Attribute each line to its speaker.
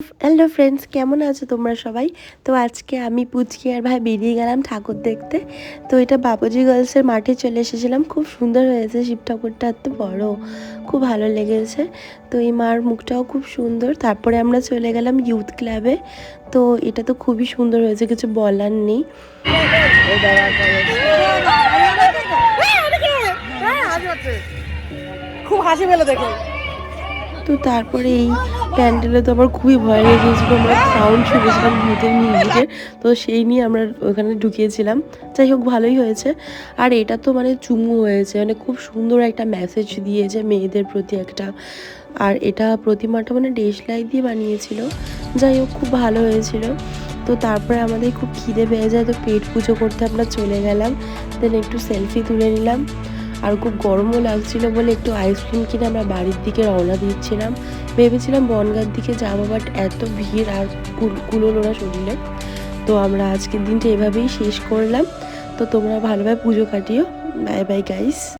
Speaker 1: Hello friends, কেমন আছো তোমরা সবাই? তো আজকে আমি পুচকি আর ভাই বেরিয়ে গেলাম ঠাকুর দেখতে। তো এটা বাপুজি গার্লসের মাঠে চলে এসেছিলাম। খুব সুন্দর হয়েছে, শিব ঠাকুরটা এত বড়, খুব ভালো লেগেছে। তো এই মার মুখটাও খুব সুন্দর। তারপরে আমরা চলে গেলাম ইউথ ক্লাবে। তো এটা তো খুবই সুন্দর হয়েছে, কিছু বলার নেই।
Speaker 2: খুব হাসি পেলো দেখে।
Speaker 1: তো তারপরে এই প্যান্ডেলে তো আমার খুবই ভয় লেগেছিলো। আমরা সাউন্ড শুনেছিলাম ভূতের মিউজিকের, তো সেই নিয়ে আমরা ওখানে ঢুকিয়েছিলাম। যাই হোক, ভালোই হয়েছে। আর এটা তো মানে চুমু হয়েছে, মানে খুব সুন্দর একটা মেসেজ দিয়েছে মেয়েদের প্রতি একটা। আর এটা প্রতিমাটা মানে দেশলাই দিয়ে বানিয়েছিল। যাই হোক, খুব ভালো হয়েছিল। তো তারপরে আমাদের খুব খিদে পেয়ে যায়, তো পেট পুজো করতে আমরা চলে গেলাম। দেন একটু সেলফি তুলে নিলাম। আর খুব গরমও লাগছিল বলে একটু আইসক্রিম কিনে আমরা বাড়ির দিকে রওনা দিচ্ছিলাম। ভেবেছিলাম বনগাঁর দিকে যাবো, বাট এত ভিড় আর কুলোলো না শরীরে। তো আমরা আজকের দিনটা এভাবেই শেষ করলাম। তো তোমরা ভালোভাবে পুজো কাটিও। Bye bye guys.